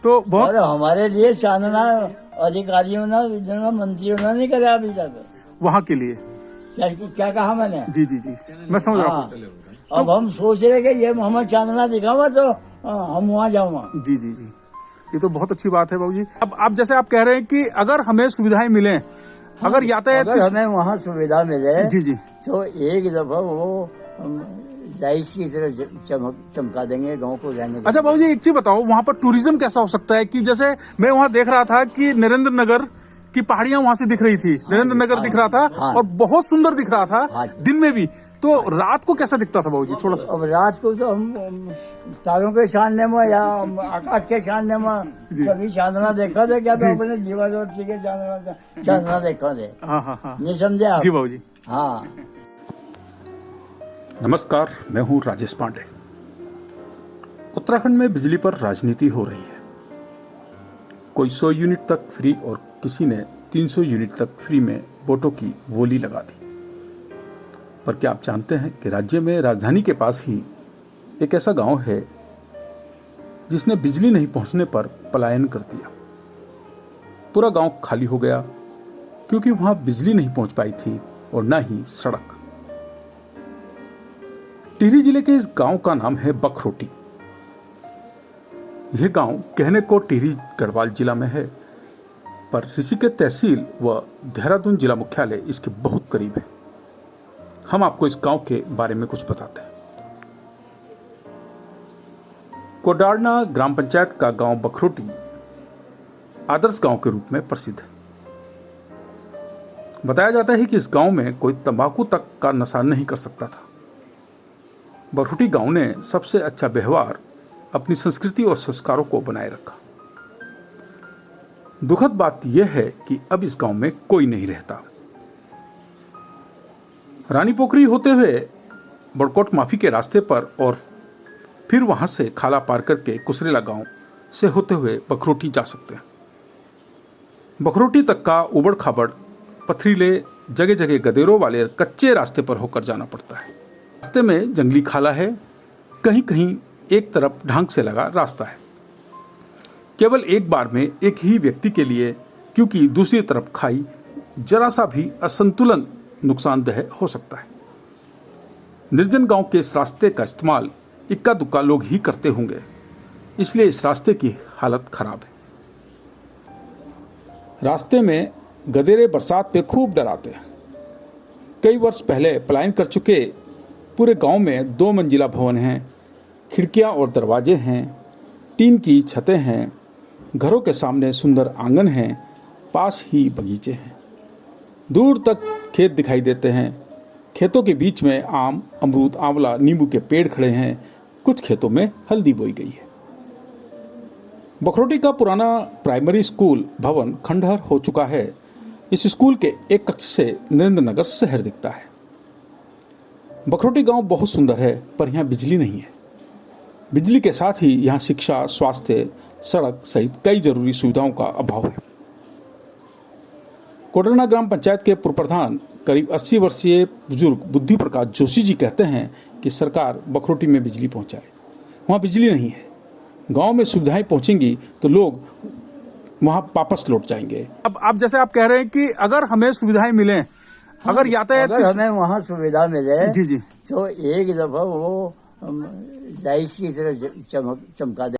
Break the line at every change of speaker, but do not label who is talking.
तो बहुत
और हमारे लिए चांदना अधिकारियों ने मंत्रियों ने नहीं करा अभी तक।
वहाँ के लिए।
क्या कहा मैंने?
जी जी जी, मैं समझ रहा हूँ।
हाँ, अब हम सोच रहे कि ये हमें चांदना दिखावा तो हम वहाँ जाऊँगा।
जी जी जी, ये तो बहुत अच्छी बात है बाबूजी। अब आप जैसे आप कह रहे हैं कि अगर हमें सुविधाएं मिलें, अगर यातायात
अगर हमें वहाँ सुविधा मिले
जी जी
तो एक दफा वो लाइट की तरह चमका देंगे गांव को रहने देंगे।
अच्छा बाबूजी, एक चीज बताओ, वहाँ पर टूरिज्म कैसा हो सकता है? कि जैसे मैं वहाँ देख रहा था कि नरेंद्र नगर की पहाड़ियां वहाँ से दिख रही थी, नरेंद्र नगर दिख रहा था और बहुत सुंदर दिख रहा था दिन में भी। तो रात को कैसा दिखता था बाबूजी थोड़ा सा?
अब रात को तो हम तारों के छानने में या आकाश के छानने में कभी चांदना देखा थे क्या? तो अपने जीवादोती के चांदना देखा थे।
हाँ हाँ हाँ,
नहीं समझे आप?
जी बाबूजी।
हाँ।
नमस्कार, मैं हूँ राजेश पांडे। उत्तराखंड में बिजली पर राजनीति हो रही है। कोई 100 यूनिट तक फ्री और किसी ने 300 यूनिट तक फ्री में वोटों की बोली लगा दी। पर क्या आप जानते हैं कि राज्य में राजधानी के पास ही एक ऐसा गांव है जिसने बिजली नहीं पहुंचने पर पलायन कर दिया। पूरा गांव खाली हो गया क्योंकि वहां बिजली नहीं पहुंच पाई थी और न ही सड़क। टिहरी जिले के इस गांव का नाम है बखरोटी। यह गांव कहने को टिहरी गढ़वाल जिला में है, पर ऋषिकेश तहसील व देहरादून जिला मुख्यालय इसके बहुत करीब है। हम आपको इस गांव के बारे में कुछ बताते हैं। कोडारना ग्राम पंचायत का गांव बखरोटी आदर्श गांव के रूप में प्रसिद्ध है। बताया जाता है कि इस गांव में कोई तंबाकू तक का नशा नहीं कर सकता था। बखरोटी गांव ने सबसे अच्छा व्यवहार, अपनी संस्कृति और संस्कारों को बनाए रखा। दुखद बात यह है कि अब इस गांव में कोई नहीं रहता। रानी पोखरी होते हुए बड़कोट माफी के रास्ते पर और फिर वहां से खाला पार करके कुसरेला गांव से होते हुए बखरोटी जा सकते हैं। बखरोटी तक का उबड़ खाबड़, पथरीले, जगह जगह गदेरों वाले कच्चे रास्ते पर होकर जाना पड़ता है। रास्ते में जंगली खाला है, कहीं कहीं एक तरफ ढांक से लगा रास्ता है, केवल एक बार में एक ही व्यक्ति के लिए, क्योंकि दूसरी तरफ खाई जरा सा भी असंतुलन नुकसानदेह हो सकता है। निर्जन गांव के इस रास्ते का इस्तेमाल इक्का दुक्का लोग ही करते होंगे, इसलिए इस रास्ते की हालत खराब है। रास्ते में गधेरे बरसात पे खूब डराते हैं। कई वर्ष पहले पलायन कर चुके पूरे गांव में 2 मंजिला भवन हैं, खिड़कियां और दरवाजे हैं, टीन की छतें हैं, घरों के सामने सुंदर आंगन हैं, पास ही बगीचे हैं, दूर तक खेत दिखाई देते हैं। खेतों के बीच में आम, अमरूद, आंवला, नींबू के पेड़ खड़े हैं। कुछ खेतों में हल्दी बोई गई है। बखरोटी का पुराना प्राइमरी स्कूल भवन खंडहर हो चुका है। इस स्कूल के एक कक्ष से नरेंद्र नगर शहर दिखता है। बखरोटी गांव बहुत सुंदर है, पर यहाँ बिजली नहीं है। बिजली के साथ ही यहाँ शिक्षा, स्वास्थ्य, सड़क सहित कई जरूरी सुविधाओं का अभाव है। कोडरना ग्राम पंचायत के पूर्व प्रधान करीब 80 वर्षीय बुजुर्ग बुद्धि प्रकाश जोशी जी कहते हैं कि सरकार बखरोटी में बिजली पहुंचाए। वहाँ बिजली नहीं है। गांव में सुविधाएं पहुंचेंगी तो लोग वहाँ वापस लौट जाएंगे। अब आप जैसे आप कह रहे हैं कि अगर हमें सुविधाएं मिलें, अगर यातायात
हमें वहाँ सुविधा मिले
जी जी
तो एक दफा वो लाइट की तरह चमका दे।